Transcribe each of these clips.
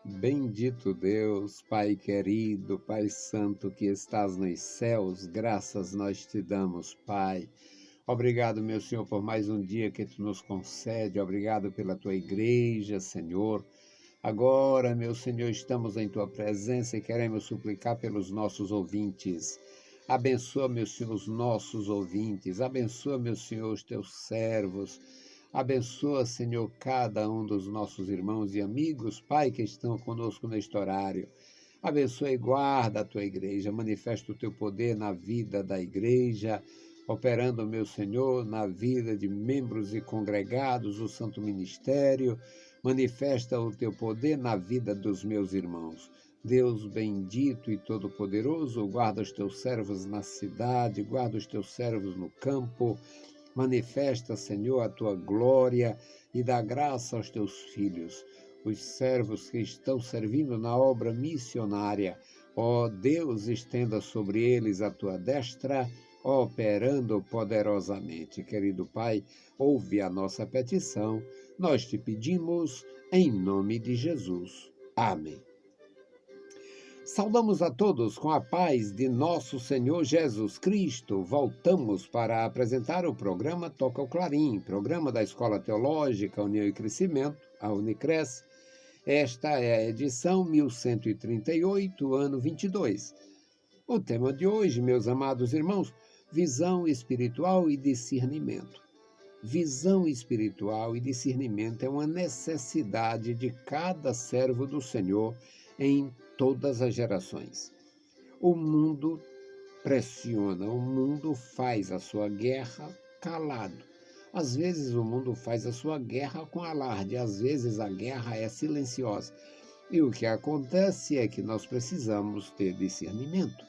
Bendito Deus, Pai querido, Pai santo que estás nos céus, graças nós te damos, Pai. Obrigado, meu Senhor, por mais um dia que tu nos concede. Obrigado pela tua igreja, Senhor. Agora, meu Senhor, estamos em tua presença e queremos suplicar pelos nossos ouvintes. Abençoa, meu Senhor, os nossos ouvintes. Abençoa, meu Senhor, os teus servos. Abençoa, Senhor, cada um dos nossos irmãos e amigos, Pai, que estão conosco neste horário. Abençoa e guarda a tua igreja, manifesta o teu poder na vida da igreja, operando, meu Senhor, na vida de membros e congregados, o santo ministério, manifesta o teu poder na vida dos meus irmãos. Deus bendito e todo-poderoso, guarda os teus servos na cidade, guarda os teus servos no campo, manifesta, Senhor, a tua glória e dá graça aos teus filhos, os servos que estão servindo na obra missionária. Ó Deus, estenda sobre eles a tua destra, operando poderosamente. Querido Pai, ouve a nossa petição, nós te pedimos em nome de Jesus. Amém. Saudamos a todos com a paz de nosso Senhor Jesus Cristo. Voltamos para apresentar o programa Toca o Clarim, programa da Escola Teológica União e Crescimento, a Unicres. Esta é a edição 1138, ano 22. O tema de hoje, meus amados irmãos, visão espiritual e discernimento. Visão espiritual e discernimento é uma necessidade de cada servo do Senhor em todas as gerações. O mundo pressiona, o mundo faz a sua guerra calado. Às vezes o mundo faz a sua guerra com alarde, às vezes a guerra é silenciosa. E o que acontece é que nós precisamos ter discernimento.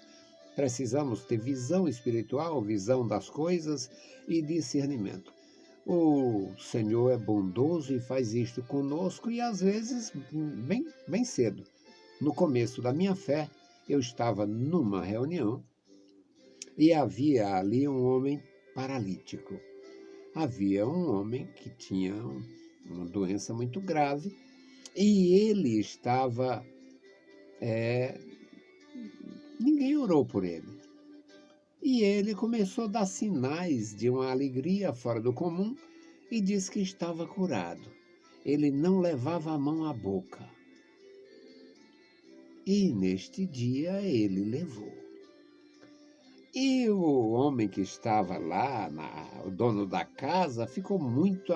Precisamos ter visão espiritual, visão das coisas e discernimento. O Senhor é bondoso e faz isto conosco e às vezes bem cedo. No começo da minha fé, eu estava numa reunião e havia ali um homem paralítico. Havia um homem que tinha uma doença muito grave e ele estava... ninguém orou por ele. E ele começou a dar sinais de uma alegria fora do comum e disse que estava curado. Ele não levava a mão à boca. E neste dia ele levou. E o homem que estava lá, o dono da casa, ficou muito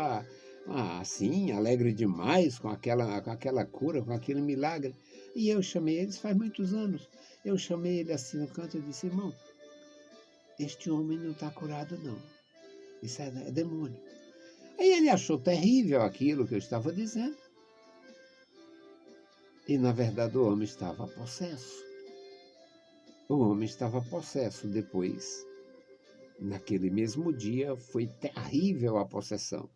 assim, alegre demais com aquela cura, com aquele milagre. E eu chamei ele, faz muitos anos, eu chamei ele assim no canto e disse: irmão, este homem não está curado não, isso é demônio. Aí ele achou terrível aquilo que eu estava dizendo. E na verdade o homem estava possesso. O homem estava possesso depois. Naquele mesmo dia foi terrível a possessão.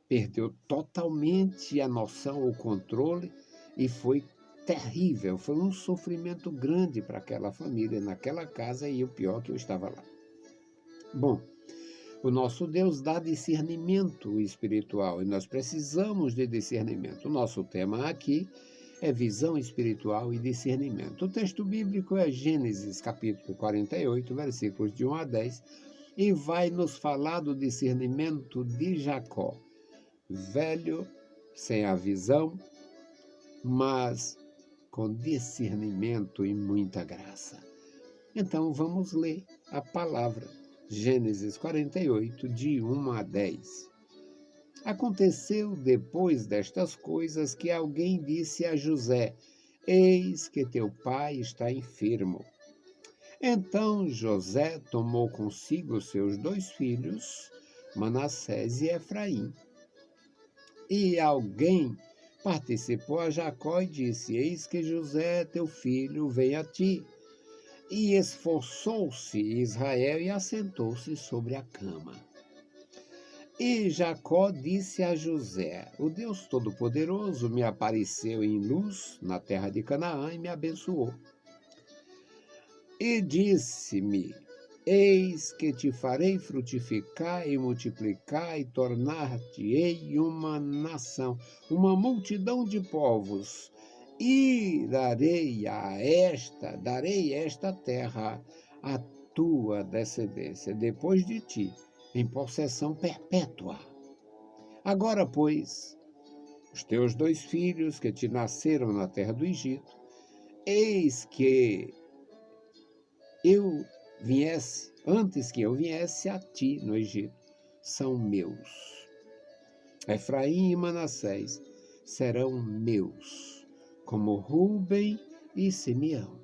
Perdeu totalmente a noção, o controle, e foi terrível. Foi um sofrimento grande para aquela família, naquela casa, e o pior que eu estava lá. Bom, o nosso Deus dá discernimento espiritual e nós precisamos de discernimento. O nosso tema aqui é visão espiritual e discernimento. O texto bíblico é Gênesis, capítulo 48, versículos de 1 a 10, e vai nos falar do discernimento de Jacó, velho, sem a visão, mas com discernimento e muita graça. Então vamos ler a palavra. Gênesis 48, de 1 a 10. Aconteceu depois destas coisas que alguém disse a José: eis que teu pai está enfermo. Então José tomou consigo seus 2 filhos, Manassés e Efraim. E alguém participou a Jacó e disse: eis que José, teu filho, vem a ti. E esforçou-se Israel e assentou-se sobre a cama. E Jacó disse a José: o Deus Todo-Poderoso me apareceu em luz na terra de Canaã e me abençoou. E disse-me: Eis que te farei frutificar e multiplicar e tornar-te-ei uma nação, uma multidão de povos, e darei esta terra à tua descendência, depois de ti, em possessão perpétua. Agora, pois, os teus 2 filhos que te nasceram na terra do Egito, eis que eu viesse, antes que eu viesse a ti no Egito, são meus. Efraim e Manassés serão meus, como Rúben e Simeão.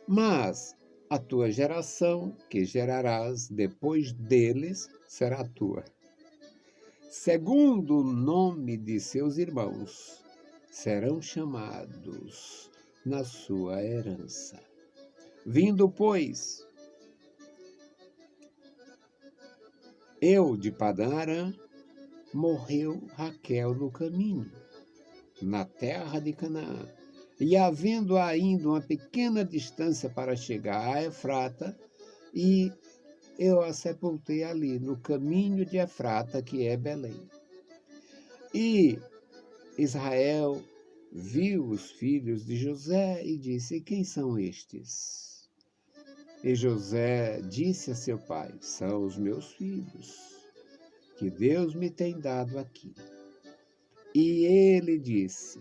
Mas a tua geração, que gerarás depois deles, será tua, segundo o nome de seus irmãos, serão chamados na sua herança. Vindo, pois, eu de Padã-Arã, morreu Raquel no caminho, na terra de Canaã. E havendo ainda uma pequena distância para chegar a Efrata, e eu a sepultei ali, no caminho de Efrata, que é Belém. E Israel viu os filhos de José e disse: quem são estes? E José disse a seu pai: são os meus filhos, que Deus me tem dado aqui. E ele disse: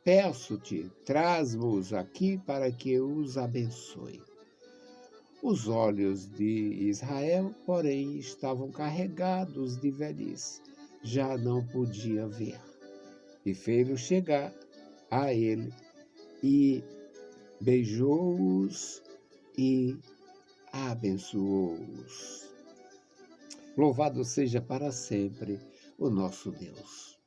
peço-te, traz-me-os aqui para que eu os abençoe. Os olhos de Israel, porém, estavam carregados de velhice, já não podia ver. E fez-o chegar a ele, e beijou-os e abençoou-os. Louvado seja para sempre o nosso Deus.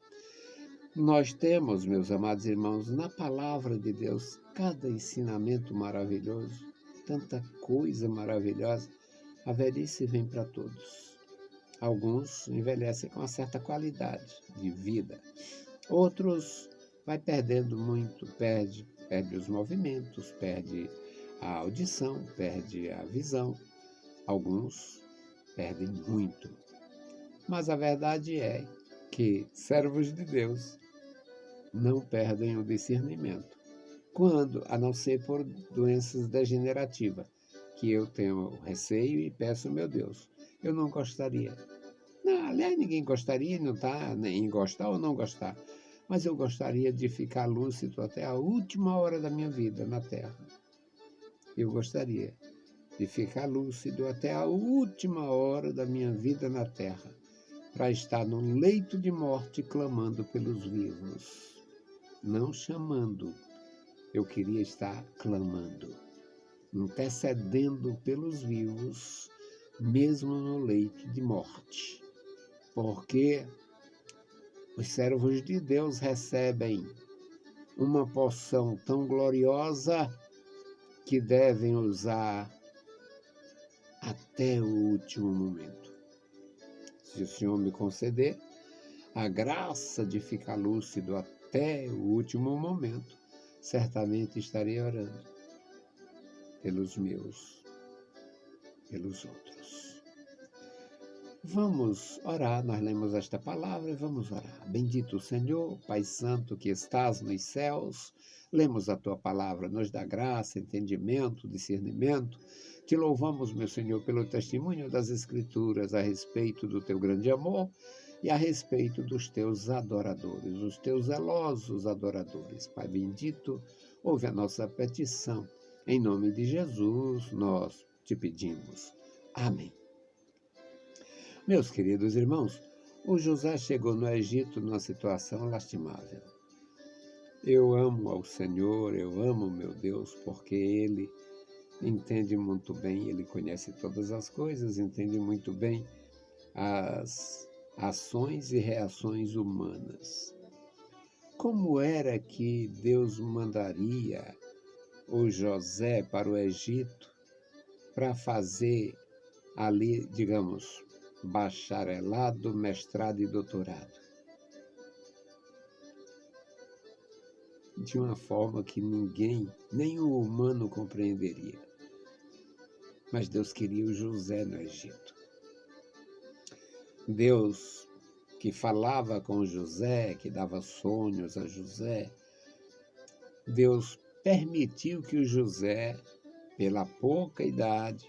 Nós temos, meus amados irmãos, na palavra de Deus, cada ensinamento maravilhoso, tanta coisa maravilhosa. A velhice vem para todos. Alguns envelhecem com uma certa qualidade de vida. Outros vai perdendo muito, perde os movimentos, perde a audição, perde a visão. Alguns perdem muito. Mas a verdade é que servos de Deus não perdem o discernimento, quando, a não ser por doenças degenerativas, que eu tenho receio e peço, meu Deus, eu não gostaria. Não, aliás, ninguém gostaria, não está nem em gostar ou não gostar, mas eu gostaria de ficar lúcido até a última hora da minha vida na Terra. Eu gostaria de ficar lúcido até a última hora da minha vida na Terra, para estar num leito de morte clamando pelos vivos. Não chamando, eu queria estar clamando, intercedendo pelos vivos, mesmo no leito de morte. Porque os servos de Deus recebem uma porção tão gloriosa que devem usar até o último momento. Se o Senhor me conceder a graça de ficar lúcido até o último momento, certamente estarei orando pelos meus, pelos outros. Vamos orar, nós lemos esta palavra e vamos orar. Bendito o Senhor, Pai Santo que estás nos céus, lemos a tua palavra, nos dá graça, entendimento, discernimento. Te louvamos, meu Senhor, pelo testemunho das Escrituras a respeito do teu grande amor e a respeito dos teus adoradores, os teus zelosos adoradores. Pai bendito, ouve a nossa petição. Em nome de Jesus, nós te pedimos. Amém. Meus queridos irmãos, o José chegou no Egito numa situação lastimável. Eu amo ao Senhor, eu amo meu Deus, porque Ele entende muito bem, Ele conhece todas as coisas, entende muito bem as ações e reações humanas. Como era que Deus mandaria o José para o Egito para fazer ali, digamos, bacharelado, mestrado e doutorado? de uma forma que ninguém, nem o humano compreenderia. Mas Deus queria o José no Egito. Deus que falava com José, que dava sonhos a José, Deus permitiu que o José, pela pouca idade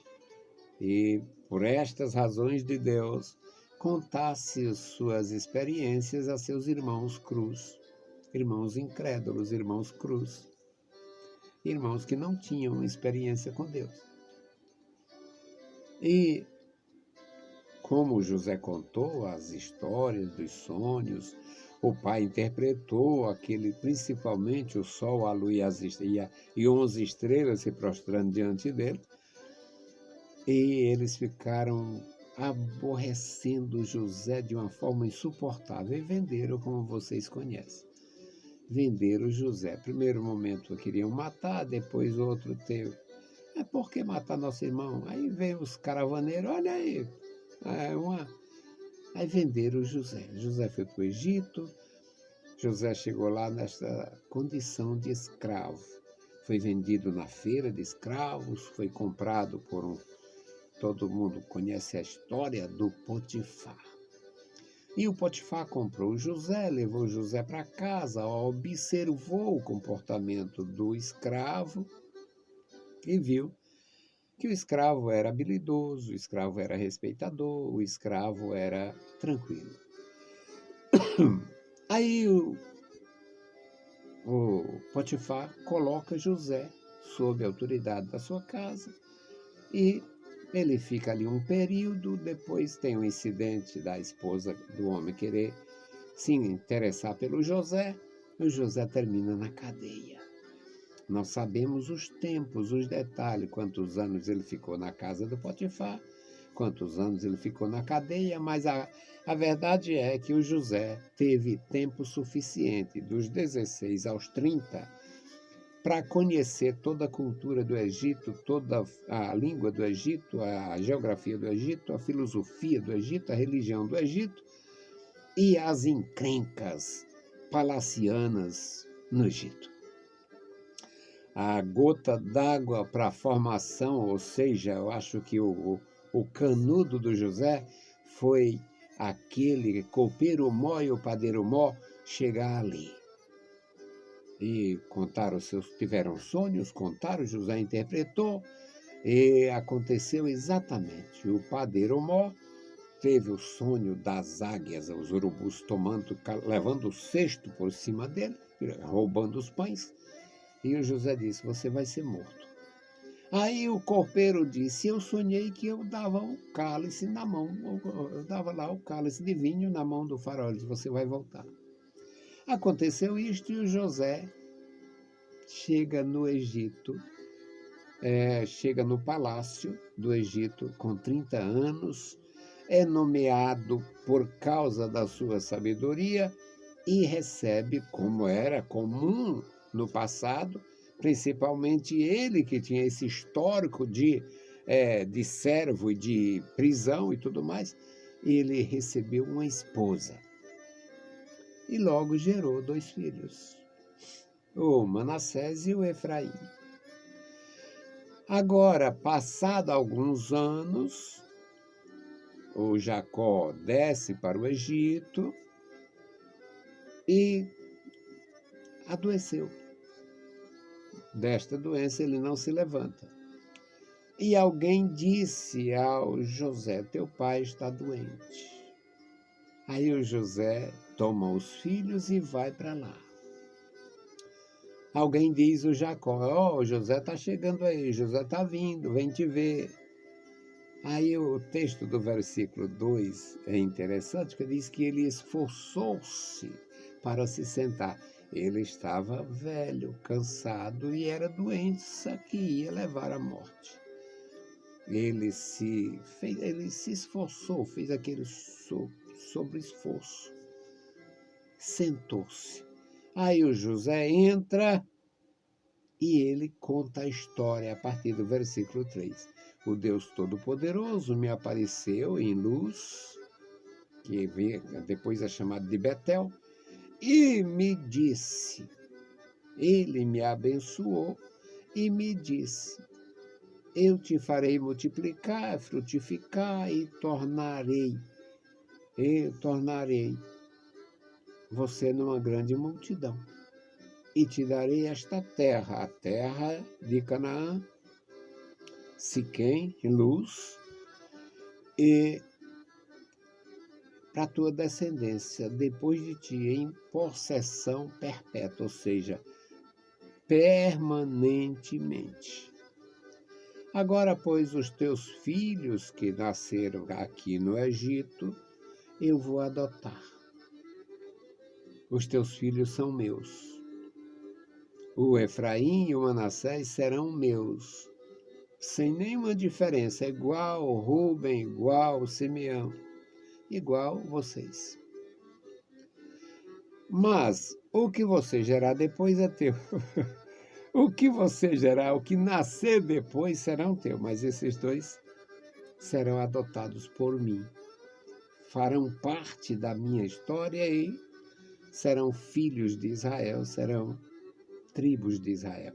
e por estas razões de Deus, contasse suas experiências a seus irmãos cruz, irmãos incrédulos, irmãos cruz, irmãos que não tinham experiência com Deus. E como José contou as histórias dos sonhos, o pai interpretou aquele, principalmente o sol, a lua e 11 estrelas se prostrando diante dele, e eles ficaram aborrecendo José de uma forma insuportável e venderam, como vocês conhecem. Venderam José. Primeiro momento queriam matar, depois outro teve. Por que matar nosso irmão? Aí veio os caravaneiros, olha aí. Aí venderam José. José foi para o Egito. José chegou lá nesta condição de escravo. Foi vendido na feira de escravos, foi comprado por um... Todo mundo conhece a história do Potifar. E o Potifar comprou José, levou José para casa, observou o comportamento do escravo e viu que o escravo era habilidoso, o escravo era respeitador, o escravo era tranquilo. Aí o Potifar coloca José sob a autoridade da sua casa e ele fica ali um período, depois tem um incidente da esposa do homem querer se interessar pelo José, e o José termina na cadeia. Nós sabemos os tempos, os detalhes, quantos anos ele ficou na casa do Potifar, quantos anos ele ficou na cadeia, mas a verdade é que o José teve tempo suficiente, dos 16 aos 30, para conhecer toda a cultura do Egito, toda a língua do Egito, a geografia do Egito, a filosofia do Egito, a religião do Egito e as encrencas palacianas no Egito. A gota d'água para a formação, ou seja, eu acho que o canudo do José foi aquele copeiro mó e o padeiro mó chegar ali. E tiveram sonhos, contaram, José interpretou, e aconteceu exatamente. O padeiro mó teve o sonho das águias, os urubus levando o cesto por cima dele, roubando os pães. E o José disse, você vai ser morto. Aí o copeiro disse, eu sonhei que eu dava o cálice na mão, eu dava lá o cálice de vinho na mão do faraó, ele disse, você vai voltar. Aconteceu isto e o José chega no Egito, chega no palácio do Egito com 30 anos, é nomeado por causa da sua sabedoria e recebe, como era comum no passado, principalmente ele que tinha esse histórico de servo e de prisão e tudo mais, ele recebeu uma esposa e logo gerou 2 filhos, o Manassés e o Efraim. Agora, passado alguns anos, o Jacó desce para o Egito e adoeceu. Desta doença ele não se levanta. E alguém disse ao José, teu pai está doente. Aí o José toma os filhos e vai para lá. Alguém diz o Jacó, o José está chegando aí, José está vindo, vem te ver. Aí o texto do versículo 2 é interessante, que diz que ele esforçou-se para se sentar. Ele estava velho, cansado e era doença que ia levar à morte. Ele se esforçou, fez aquele sobre-esforço. Sentou-se. Aí o José entra e ele conta a história a partir do versículo 3. O Deus Todo-Poderoso me apareceu em luz, que depois é chamado de Betel, e me disse, Ele me abençoou e me disse: eu te farei multiplicar, frutificar e tornarei você numa grande multidão. E te darei esta terra, a terra de Canaã, Siquém, Luz, e para a tua descendência, depois de ti, em possessão perpétua, ou seja, permanentemente. Agora, pois, os teus filhos que nasceram aqui no Egito, eu vou adotar. Os teus filhos são meus. O Efraim e o Manassés serão meus, sem nenhuma diferença, igual Rúben, igual Simeão, igual vocês. Mas o que você gerar depois é teu. O que você gerar, o que nascer depois serão teu, mas esses dois serão adotados por mim. Farão parte da minha história e serão filhos de Israel, serão tribos de Israel.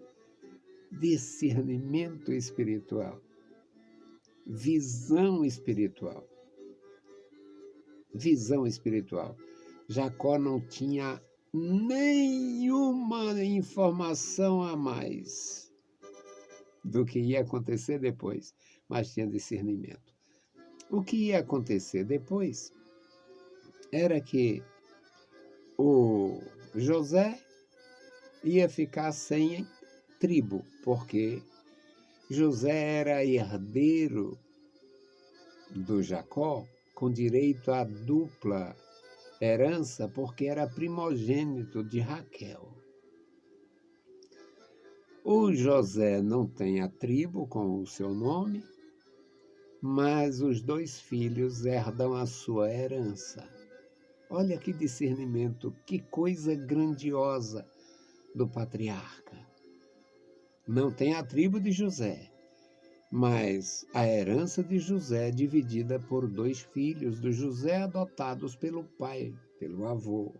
Discernimento espiritual, visão espiritual. Visão espiritual. Jacó não tinha nenhuma informação a mais do que ia acontecer depois, mas tinha discernimento. O que ia acontecer depois era que o José ia ficar sem tribo, porque José era herdeiro do Jacó, com direito à dupla herança, porque era primogênito de Raquel. O José não tem a tribo com o seu nome, mas os dois filhos herdam a sua herança. Olha que discernimento, que coisa grandiosa do patriarca. Não tem a tribo de José, mas a herança de José é dividida por dois filhos do José adotados pelo pai, pelo avô.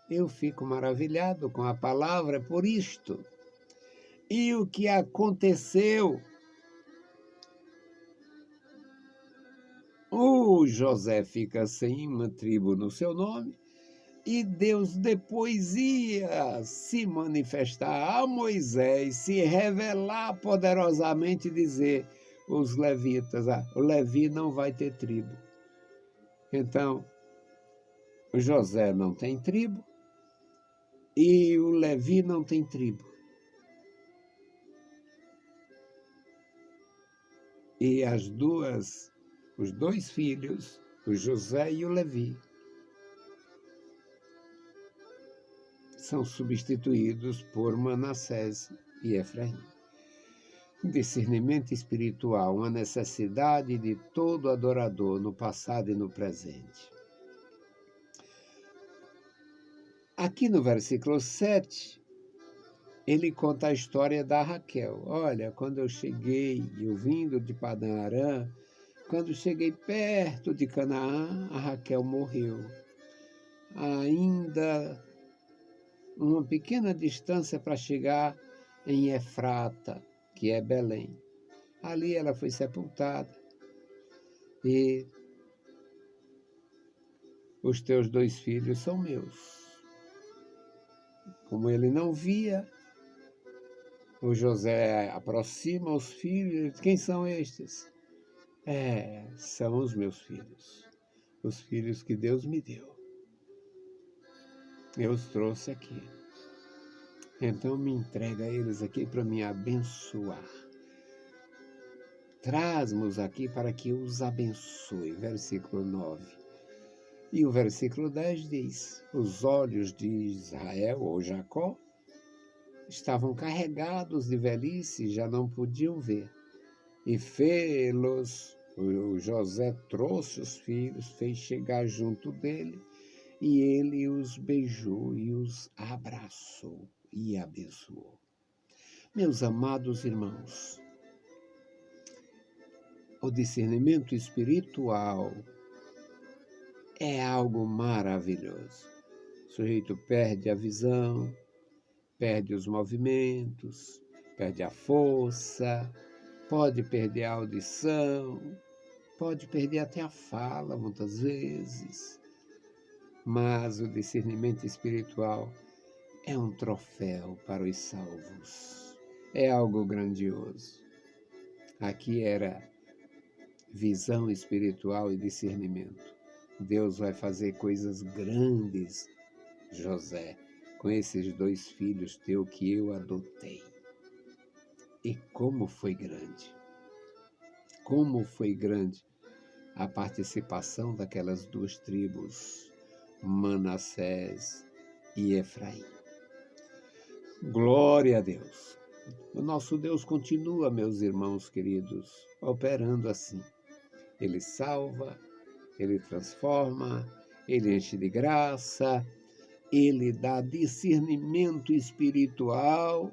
Eu fico maravilhado com a palavra por isto. E o que aconteceu? O José fica sem uma tribo no seu nome, e Deus depois ia se manifestar a Moisés, se revelar poderosamente e dizer os levitas, o Levi não vai ter tribo. Então, o José não tem tribo e o Levi não tem tribo. E os dois filhos, o José e o Levi, são substituídos por Manassés e Efraim. Discernimento espiritual, uma necessidade de todo adorador no passado e no presente. Aqui no versículo 7, ele conta a história da Raquel. Olha, quando eu cheguei, eu vindo de Padã Arã, quando cheguei perto de Canaã, a Raquel morreu. Ainda uma pequena distância para chegar em Efrata, que é Belém. Ali ela foi sepultada. E os teus dois filhos são meus. Como ele não via, o José aproxima os filhos. Quem são estes? São os meus filhos. Os filhos que Deus me deu. Eu os trouxe aqui. Então me entrega eles aqui para me abençoar. Traz-nos aqui para que eu os abençoe. Versículo 9. E o versículo 10 diz: os olhos de Israel, ou Jacó, estavam carregados de velhice, já não podiam ver. E fê-los, o José trouxe os filhos, fez chegar junto dele, e ele os beijou e os abraçou e abençoou. Meus amados irmãos, o discernimento espiritual é algo maravilhoso. O sujeito perde a visão, perde os movimentos, perde a força, pode perder a audição, pode perder até a fala, muitas vezes. Mas o discernimento espiritual é um troféu para os salvos. É algo grandioso. Aqui era visão espiritual e discernimento. Deus vai fazer coisas grandes, José, com esses 2 filhos teus que eu adotei. E como foi grande! Como foi grande a participação daquelas 2 tribos, Manassés e Efraim. Glória a Deus! O nosso Deus continua, meus irmãos queridos, operando assim. Ele salva, Ele transforma, Ele enche de graça, Ele dá discernimento espiritual,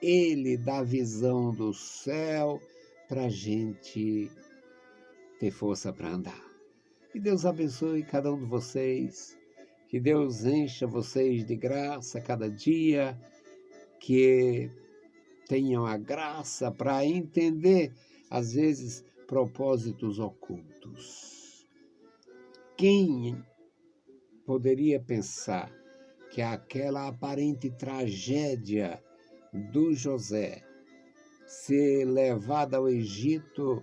Ele dá visão do céu para a gente ter força para andar. Que Deus abençoe cada um de vocês, que Deus encha vocês de graça cada dia, que tenham a graça para entender, às vezes, propósitos ocultos. Quem poderia pensar que aquela aparente tragédia do José ser levado ao Egito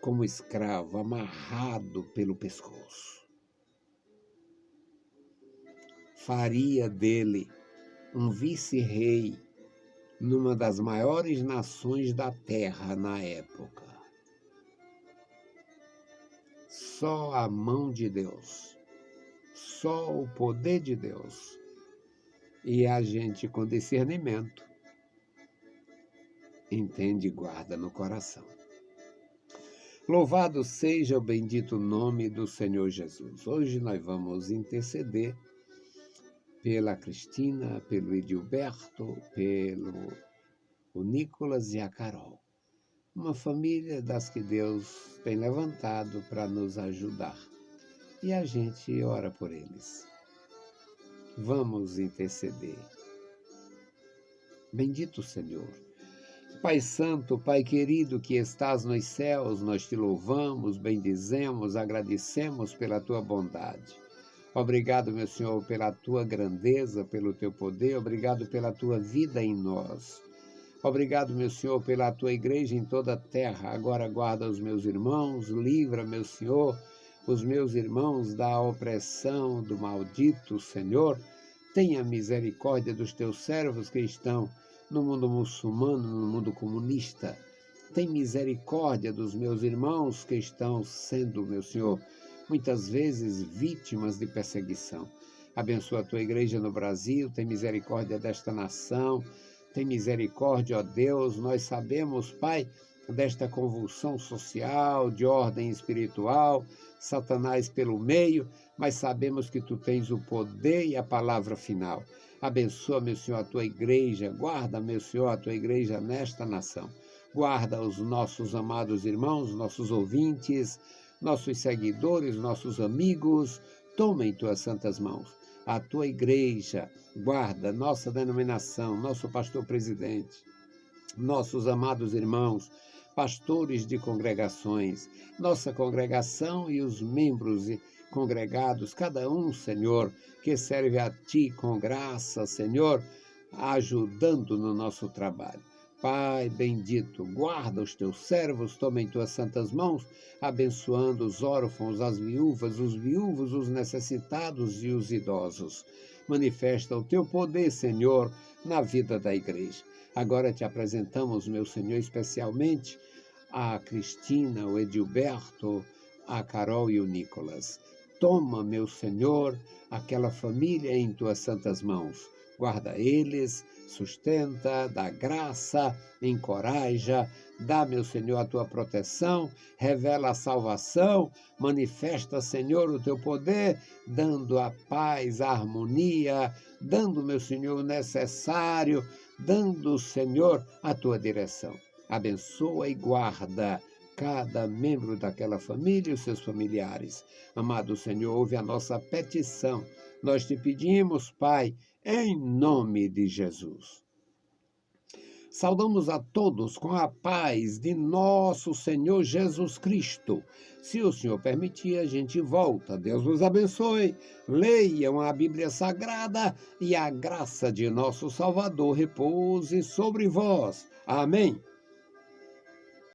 como escravo, amarrado pelo pescoço, faria dele um vice-rei numa das maiores nações da terra na época? Só a mão de Deus, só o poder de Deus e a gente com discernimento entende e guarda no coração. Louvado seja o bendito nome do Senhor Jesus. Hoje nós vamos interceder pela Cristina, pelo Edilberto, pelo Nicolas e a Carol. Uma família das que Deus tem levantado para nos ajudar. E a gente ora por eles. Vamos interceder. Bendito Senhor. Pai Santo, Pai querido que estás nos céus, nós te louvamos, bendizemos, agradecemos pela tua bondade. Obrigado, meu Senhor, pela tua grandeza, pelo teu poder, obrigado pela tua vida em nós. Obrigado, meu Senhor, pela tua igreja em toda a terra. Agora guarda os meus irmãos, livra, meu Senhor, os meus irmãos da opressão do maldito, Senhor. Tenha misericórdia dos teus servos que estão no mundo muçulmano, no mundo comunista. Tem misericórdia dos meus irmãos que estão sendo, meu Senhor, muitas vezes vítimas de perseguição. Abençoa a tua igreja no Brasil, tem misericórdia desta nação, tem misericórdia, ó Deus. Nós sabemos, Pai, desta convulsão social, de ordem espiritual, Satanás pelo meio, mas sabemos que tu tens o poder e a palavra final. Abençoa, meu Senhor, a tua igreja, guarda, meu Senhor, a tua igreja nesta nação. Guarda os nossos amados irmãos, nossos ouvintes, nossos seguidores, nossos amigos. Toma em tuas santas mãos a tua igreja, guarda nossa denominação, nosso pastor presidente, nossos amados irmãos, pastores de congregações, nossa congregação e os membros congregados, cada um, Senhor, que serve a Ti com graça, Senhor, ajudando no nosso trabalho. Pai bendito, guarda os teus servos, toma em tuas santas mãos, abençoando os órfãos, as viúvas, os viúvos, os necessitados e os idosos. Manifesta o teu poder, Senhor, na vida da igreja. Agora te apresentamos, meu Senhor, especialmente a Cristina, o Edilberto, a Carol e o Nicolas. Toma, meu Senhor, aquela família em tuas santas mãos. Guarda eles, sustenta, dá graça, encoraja, dá, meu Senhor, a tua proteção, revela a salvação, manifesta, Senhor, o teu poder, dando a paz, a harmonia, dando, meu Senhor, o necessário, dando, Senhor, a tua direção. Abençoa e guarda cada membro daquela família e os seus familiares. Amado Senhor, ouve a nossa petição. Nós te pedimos, Pai, em nome de Jesus. Saudamos a todos com a paz de nosso Senhor Jesus Cristo. Se o Senhor permitir, a gente volta. Deus nos abençoe. Leiam a Bíblia Sagrada e a graça de nosso Salvador repouse sobre vós. Amém.